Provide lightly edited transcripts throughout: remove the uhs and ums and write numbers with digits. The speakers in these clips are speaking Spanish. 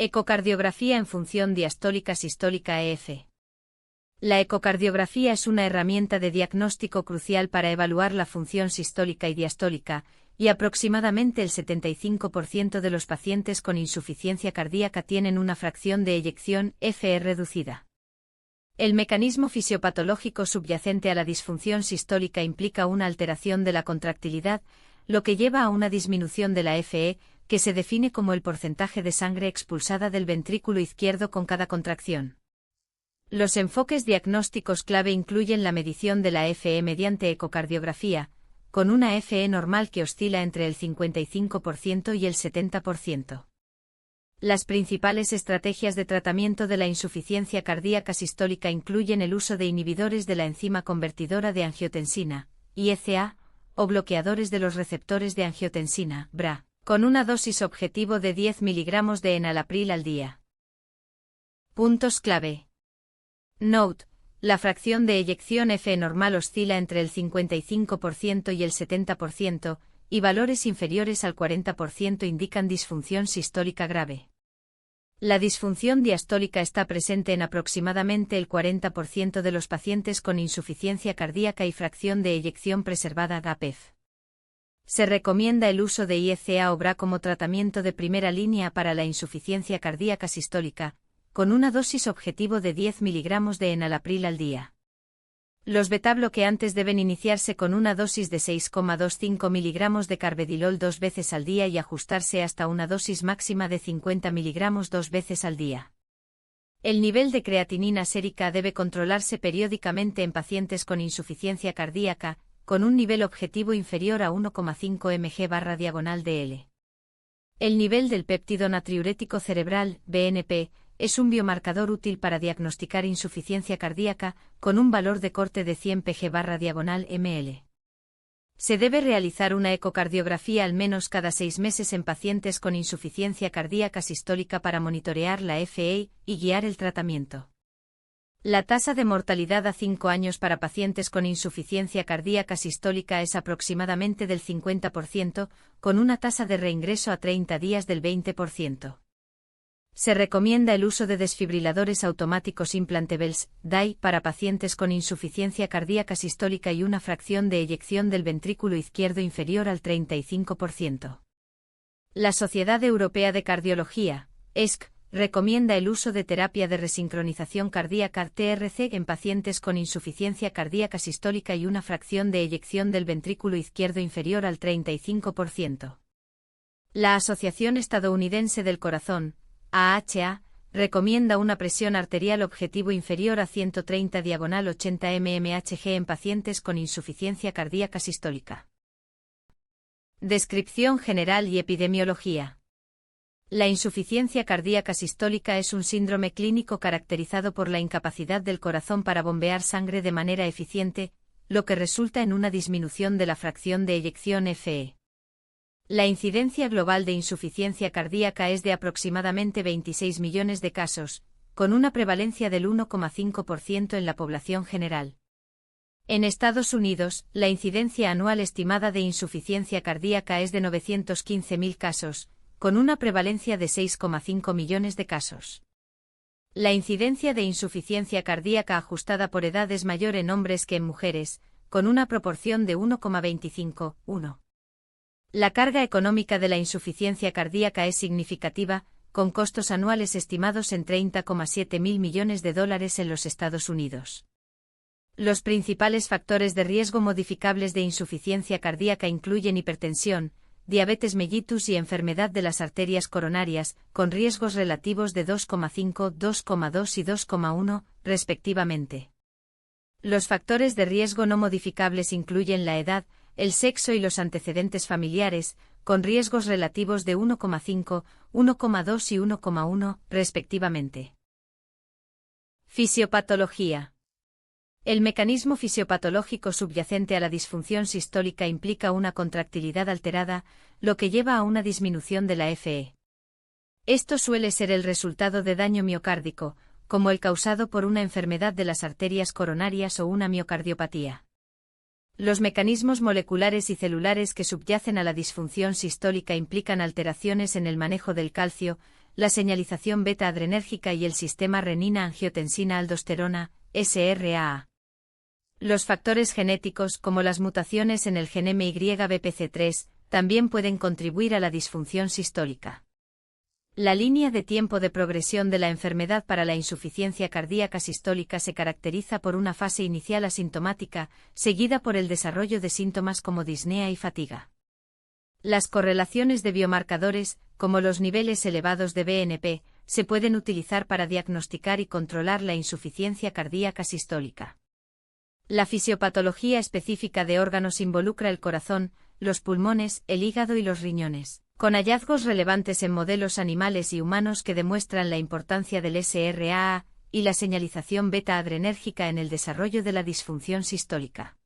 Ecocardiografía en función diastólica-sistólica (EF). La ecocardiografía es una herramienta de diagnóstico crucial para evaluar la función sistólica y diastólica, y aproximadamente el 75% de los pacientes con insuficiencia cardíaca tienen una fracción de eyección FE reducida. El mecanismo fisiopatológico subyacente a la disfunción sistólica implica una alteración de la contractilidad, lo que lleva a una disminución de la FE, que se define como el porcentaje de sangre expulsada del ventrículo izquierdo con cada contracción. Los enfoques diagnósticos clave incluyen la medición de la FE mediante ecocardiografía, con una FE normal que oscila entre el 55% y el 70%. Las principales estrategias de tratamiento de la insuficiencia cardíaca sistólica incluyen el uso de inhibidores de la enzima convertidora de angiotensina, IECA, o bloqueadores de los receptores de angiotensina, BRA, con una dosis objetivo de 10 mg de enalapril al día. Puntos clave. Note: la fracción de eyección FE normal oscila entre el 55% y el 70%, y valores inferiores al 40% indican disfunción sistólica grave. La disfunción diastólica está presente en aproximadamente el 40% de los pacientes con insuficiencia cardíaca y fracción de eyección preservada (GAPEF). Se recomienda el uso de IECA o BRA como tratamiento de primera línea para la insuficiencia cardíaca sistólica, con una dosis objetivo de 10 mg de enalapril al día. Los betabloqueantes deben iniciarse con una dosis de 6,25 mg de carvedilol 2 veces al día y ajustarse hasta una dosis máxima de 50 mg 2 veces al día. El nivel de creatinina sérica debe controlarse periódicamente en pacientes con insuficiencia cardíaca, con un nivel objetivo inferior a 1,5 mg/dl. El nivel del péptido natriurético cerebral, BNP, es un biomarcador útil para diagnosticar insuficiencia cardíaca, con un valor de corte de 100 pg/ml. Se debe realizar una ecocardiografía al menos cada 6 meses en pacientes con insuficiencia cardíaca sistólica para monitorear la FE y guiar el tratamiento. La tasa de mortalidad a 5 años para pacientes con insuficiencia cardíaca sistólica es aproximadamente del 50%, con una tasa de reingreso a 30 días del 20%. Se recomienda el uso de desfibriladores automáticos implantables, DAI, para pacientes con insuficiencia cardíaca sistólica y una fracción de eyección del ventrículo izquierdo inferior al 35%. La Sociedad Europea de Cardiología, ESC, recomienda el uso de terapia de resincronización cardíaca (TRC) en pacientes con insuficiencia cardíaca sistólica y una fracción de eyección del ventrículo izquierdo inferior al 35%. La Asociación Estadounidense del Corazón, AHA, recomienda una presión arterial objetivo inferior a 130/80 mmHg en pacientes con insuficiencia cardíaca sistólica. Descripción general y epidemiología. La insuficiencia cardíaca sistólica es un síndrome clínico caracterizado por la incapacidad del corazón para bombear sangre de manera eficiente, lo que resulta en una disminución de la fracción de eyección FE. La incidencia global de insuficiencia cardíaca es de aproximadamente 26 millones de casos, con una prevalencia del 1,5% en la población general. En Estados Unidos, la incidencia anual estimada de insuficiencia cardíaca es de 915.000 casos, con una prevalencia de 6,5 millones de casos. La incidencia de insuficiencia cardíaca ajustada por edad es mayor en hombres que en mujeres, con una proporción de 1,25:1. La carga económica de la insuficiencia cardíaca es significativa, con costos anuales estimados en $30,7 mil millones en los Estados Unidos. Los principales factores de riesgo modificables de insuficiencia cardíaca incluyen hipertensión, diabetes mellitus y enfermedad de las arterias coronarias, con riesgos relativos de 2,5, 2,2 y 2,1, respectivamente. Los factores de riesgo no modificables incluyen la edad, el sexo y los antecedentes familiares, con riesgos relativos de 1,5, 1,2 y 1,1, respectivamente. Fisiopatología. El mecanismo fisiopatológico subyacente a la disfunción sistólica implica una contractilidad alterada, lo que lleva a una disminución de la FE. Esto suele ser el resultado de daño miocárdico, como el causado por una enfermedad de las arterias coronarias o una miocardiopatía. Los mecanismos moleculares y celulares que subyacen a la disfunción sistólica implican alteraciones en el manejo del calcio, la señalización beta-adrenérgica y el sistema renina-angiotensina-aldosterona, SRAA. Los factores genéticos, como las mutaciones en el gen MYBPC3, también pueden contribuir a la disfunción sistólica. La línea de tiempo de progresión de la enfermedad para la insuficiencia cardíaca sistólica se caracteriza por una fase inicial asintomática, seguida por el desarrollo de síntomas como disnea y fatiga. Las correlaciones de biomarcadores, como los niveles elevados de BNP, se pueden utilizar para diagnosticar y controlar la insuficiencia cardíaca sistólica. La fisiopatología específica de órganos involucra el corazón, los pulmones, el hígado y los riñones, con hallazgos relevantes en modelos animales y humanos que demuestran la importancia del SRAA y la señalización beta-adrenérgica en el desarrollo de la disfunción sistólica.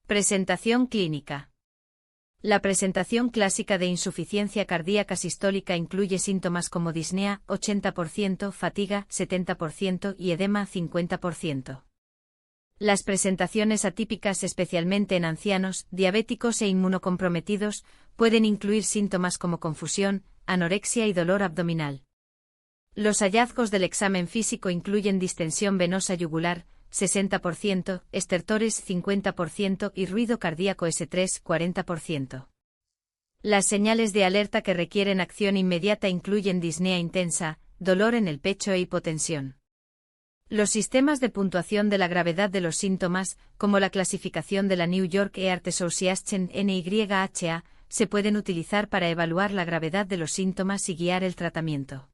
Presentación clínica. La presentación clásica de insuficiencia cardíaca sistólica incluye síntomas como disnea, 80%, fatiga, 70% y edema, 50%. Las presentaciones atípicas, especialmente en ancianos, diabéticos e inmunocomprometidos, pueden incluir síntomas como confusión, anorexia y dolor abdominal. Los hallazgos del examen físico incluyen distensión venosa yugular, 60%, estertores, 50% y ruido cardíaco S3, 40%. Las señales de alerta que requieren acción inmediata incluyen disnea intensa, dolor en el pecho e hipotensión. Los sistemas de puntuación de la gravedad de los síntomas, como la clasificación de la New York Heart Association NYHA, se pueden utilizar para evaluar la gravedad de los síntomas y guiar el tratamiento.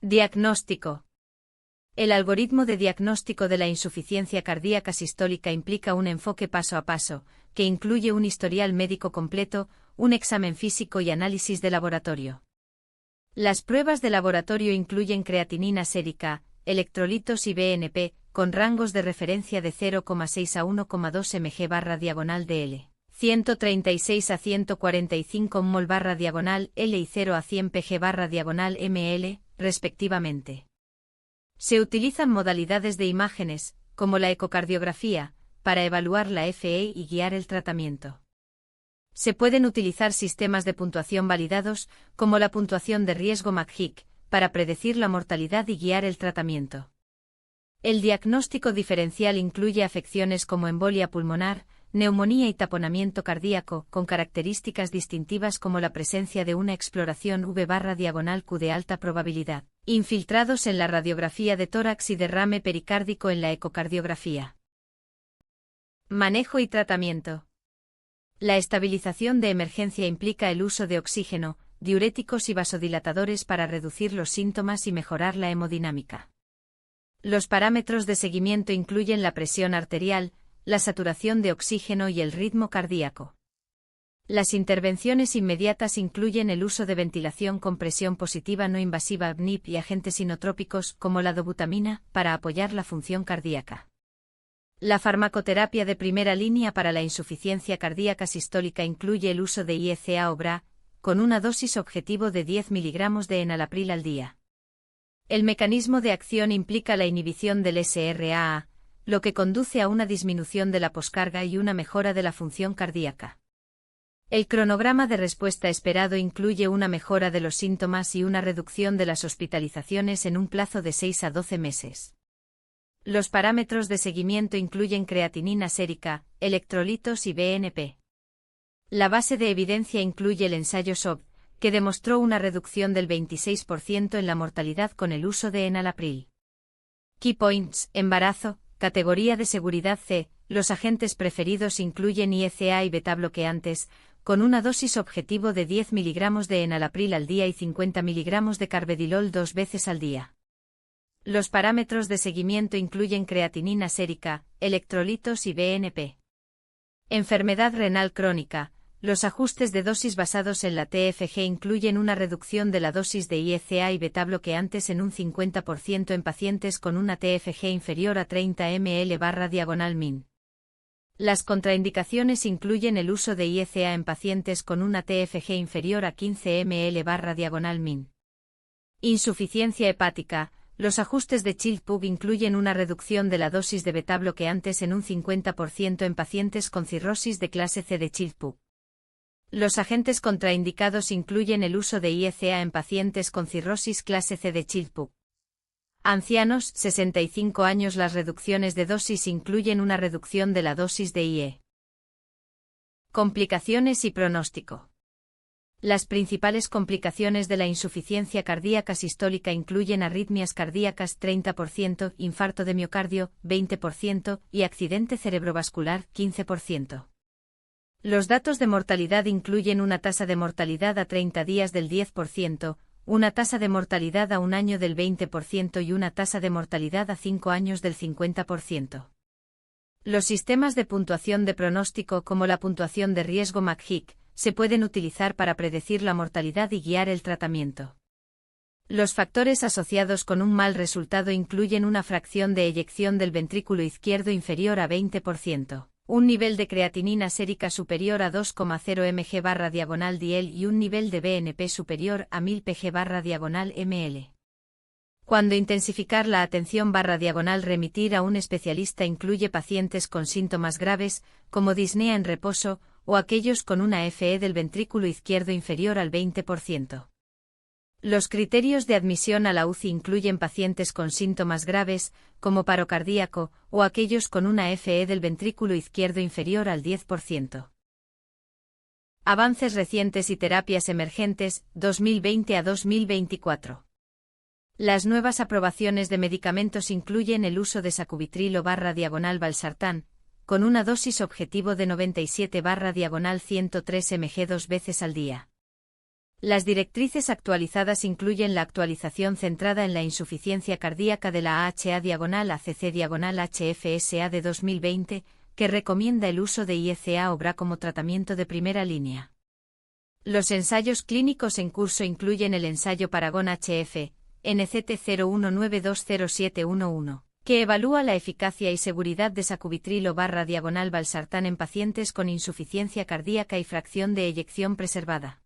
Diagnóstico. El algoritmo de diagnóstico de la insuficiencia cardíaca sistólica implica un enfoque paso a paso, que incluye un historial médico completo, un examen físico y análisis de laboratorio. Las pruebas de laboratorio incluyen creatinina sérica, electrolitos y BNP, con rangos de referencia de 0,6 a 1,2 mg/dl, 136 a 145 mol/dl y 0 a 100 pg/ml, respectivamente. Se utilizan modalidades de imágenes, como la ecocardiografía, para evaluar la FE y guiar el tratamiento. Se pueden utilizar sistemas de puntuación validados, como la puntuación de riesgo McHick, para predecir la mortalidad y guiar el tratamiento. El diagnóstico diferencial incluye afecciones como embolia pulmonar, neumonía y taponamiento cardíaco, con características distintivas como la presencia de una exploración V/Q de alta probabilidad, infiltrados en la radiografía de tórax y derrame pericárdico en la ecocardiografía. Manejo y tratamiento. La estabilización de emergencia implica el uso de oxígeno, diuréticos y vasodilatadores para reducir los síntomas y mejorar la hemodinámica. Los parámetros de seguimiento incluyen la presión arterial, la saturación de oxígeno y el ritmo cardíaco. Las intervenciones inmediatas incluyen el uso de ventilación con presión positiva no invasiva (VNIP) y agentes inotrópicos como la dobutamina para apoyar la función cardíaca. La farmacoterapia de primera línea para la insuficiencia cardíaca sistólica incluye el uso de IECA o BRA, con una dosis objetivo de 10 mg de enalapril al día. El mecanismo de acción implica la inhibición del SRAA, lo que conduce a una disminución de la poscarga y una mejora de la función cardíaca. El cronograma de respuesta esperado incluye una mejora de los síntomas y una reducción de las hospitalizaciones en un plazo de 6 a 12 meses. Los parámetros de seguimiento incluyen creatinina sérica, electrolitos y BNP. La base de evidencia incluye el ensayo SOB, que demostró una reducción del 26% en la mortalidad con el uso de enalapril. Key points: embarazo, categoría de seguridad C. Los agentes preferidos incluyen IECA y beta-bloqueantes, con una dosis objetivo de 10 mg de enalapril al día y 50 mg de carvedilol 2 veces al día. Los parámetros de seguimiento incluyen creatinina sérica, electrolitos y BNP. Enfermedad renal crónica. Los ajustes de dosis basados en la TFG incluyen una reducción de la dosis de IECA y beta-bloqueantes en un 50% en pacientes con una TFG inferior a 30 ml/min. Las contraindicaciones incluyen el uso de IECA en pacientes con una TFG inferior a 15 ml/min. Insuficiencia hepática. Los ajustes de Child-Pugh incluyen una reducción de la dosis de beta-bloqueantes en un 50% en pacientes con cirrosis de clase C de Child-Pugh. Los agentes contraindicados incluyen el uso de IECA en pacientes con cirrosis clase C de Child-Pugh. Ancianos, 65 años. Las reducciones de dosis incluyen una reducción de la dosis de IE. Complicaciones y pronóstico. Las principales complicaciones de la insuficiencia cardíaca sistólica incluyen arritmias cardíacas 30%, infarto de miocardio 20% y accidente cerebrovascular 15%. Los datos de mortalidad incluyen una tasa de mortalidad a 30 días del 10%, una tasa de mortalidad a un año del 20% y una tasa de mortalidad a 5 años del 50%. Los sistemas de puntuación de pronóstico como la puntuación de riesgo McHick se pueden utilizar para predecir la mortalidad y guiar el tratamiento. Los factores asociados con un mal resultado incluyen una fracción de eyección del ventrículo izquierdo inferior a 20%. Un nivel de creatinina sérica superior a 2,0 mg/diagonal/dl y un nivel de BNP superior a 1000 pg/diagonal/ml. Cuando intensificar la atención/diagonal remitir a un especialista incluye pacientes con síntomas graves, como disnea en reposo, o aquellos con una FE del ventrículo izquierdo inferior al 20%. Los criterios de admisión a la UCI incluyen pacientes con síntomas graves, como paro cardíaco, o aquellos con una FE del ventrículo izquierdo inferior al 10%. Avances recientes y terapias emergentes, 2020 a 2024. Las nuevas aprobaciones de medicamentos incluyen el uso de sacubitrilo/diagonal valsartán, con una dosis objetivo de 97/103 mg 2 veces al día. Las directrices actualizadas incluyen la actualización centrada en la insuficiencia cardíaca de la AHA/ACC/HFSA de 2020, que recomienda el uso de IECA o BRA como tratamiento de primera línea. Los ensayos clínicos en curso incluyen el ensayo Paragon HF, NCT 01920711, que evalúa la eficacia y seguridad de sacubitrilo/diagonal valsartán en pacientes con insuficiencia cardíaca y fracción de eyección preservada.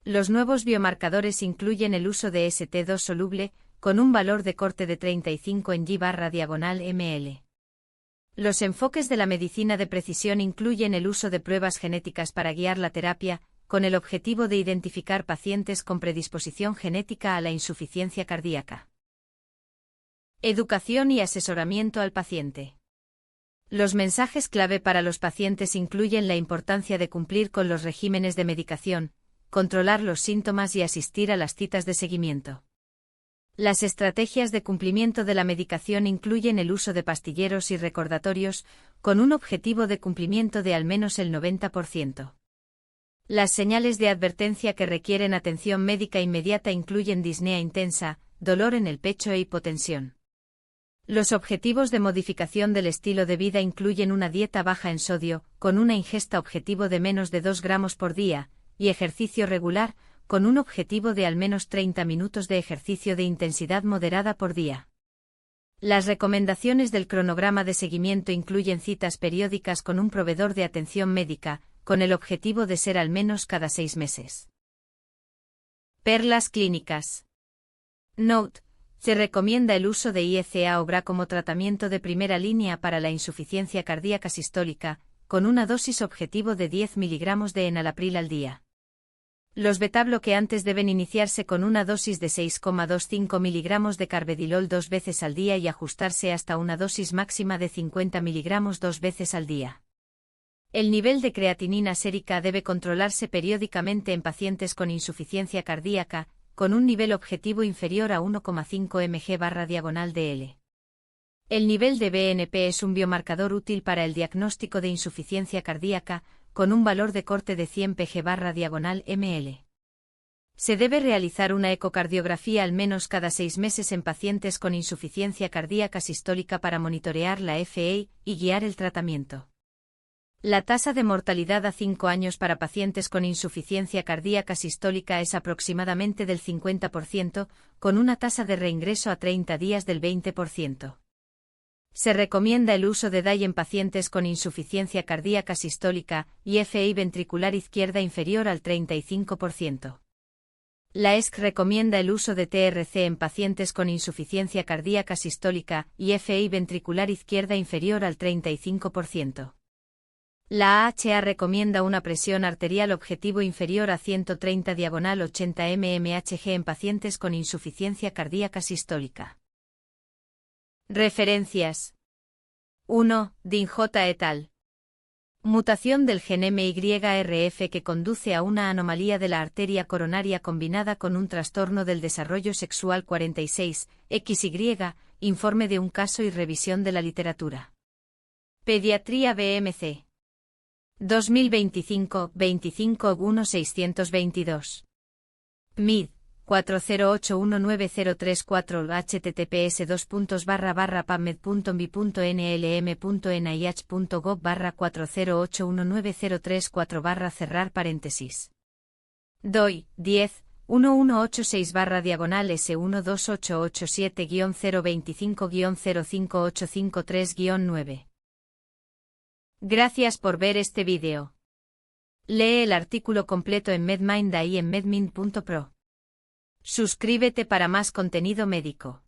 Los nuevos biomarcadores incluyen el uso de ST2 soluble, con un valor de corte de 35 en G/diagonal/ml. Los enfoques de la medicina de precisión incluyen el uso de pruebas genéticas para guiar la terapia, con el objetivo de identificar pacientes con predisposición genética a la insuficiencia cardíaca. Educación y asesoramiento al paciente. Los mensajes clave para los pacientes incluyen la importancia de cumplir con los regímenes de medicación, controlar los síntomas y asistir a las citas de seguimiento. Las estrategias de cumplimiento de la medicación incluyen el uso de pastilleros y recordatorios, con un objetivo de cumplimiento de al menos el 90%. Las señales de advertencia que requieren atención médica inmediata incluyen disnea intensa, dolor en el pecho e hipotensión. Los objetivos de modificación del estilo de vida incluyen una dieta baja en sodio, con una ingesta objetivo de menos de 2 gramos por día, y ejercicio regular, con un objetivo de al menos 30 minutos de ejercicio de intensidad moderada por día. Las recomendaciones del cronograma de seguimiento incluyen citas periódicas con un proveedor de atención médica, con el objetivo de ser al menos cada 6 meses. Perlas clínicas. Note: se recomienda el uso de IECA o BRA como tratamiento de primera línea para la insuficiencia cardíaca sistólica, con una dosis objetivo de 10 mg de enalapril al día. Los beta-bloqueantes deben iniciarse con una dosis de 6,25 mg de carvedilol 2 veces al día y ajustarse hasta una dosis máxima de 50 mg 2 veces al día. El nivel de creatinina sérica debe controlarse periódicamente en pacientes con insuficiencia cardíaca, con un nivel objetivo inferior a 1,5 mg/dl. El nivel de BNP es un biomarcador útil para el diagnóstico de insuficiencia cardíaca, con un valor de corte de 100 pg/ml. Se debe realizar una ecocardiografía al menos cada 6 meses en pacientes con insuficiencia cardíaca sistólica para monitorear la FE y guiar el tratamiento. La tasa de mortalidad a 5 años para pacientes con insuficiencia cardíaca sistólica es aproximadamente del 50%, con una tasa de reingreso a 30 días del 20%. Se recomienda el uso de DAI en pacientes con insuficiencia cardíaca sistólica y FI ventricular izquierda inferior al 35%. La ESC recomienda el uso de TRC en pacientes con insuficiencia cardíaca sistólica y FI ventricular izquierda inferior al 35%. La AHA recomienda una presión arterial objetivo inferior a 130/80 mmHg en pacientes con insuficiencia cardíaca sistólica. Referencias. 1. Ding J. et al. Mutación del gen MYRF que conduce a una anomalía de la arteria coronaria combinada con un trastorno del desarrollo sexual 46, XY, informe de un caso y revisión de la literatura. Pediatría BMC. 2025, 25-1-622. MID. 40819034 https://pubmed.bi.nlm.nih.gov/40819034 cerrar paréntesis. DOI 10 11886-12887-025-05853-9. Gracias por ver este vídeo. Lee el artículo completo en MedMinda y en medmind.pro. Suscríbete para más contenido médico.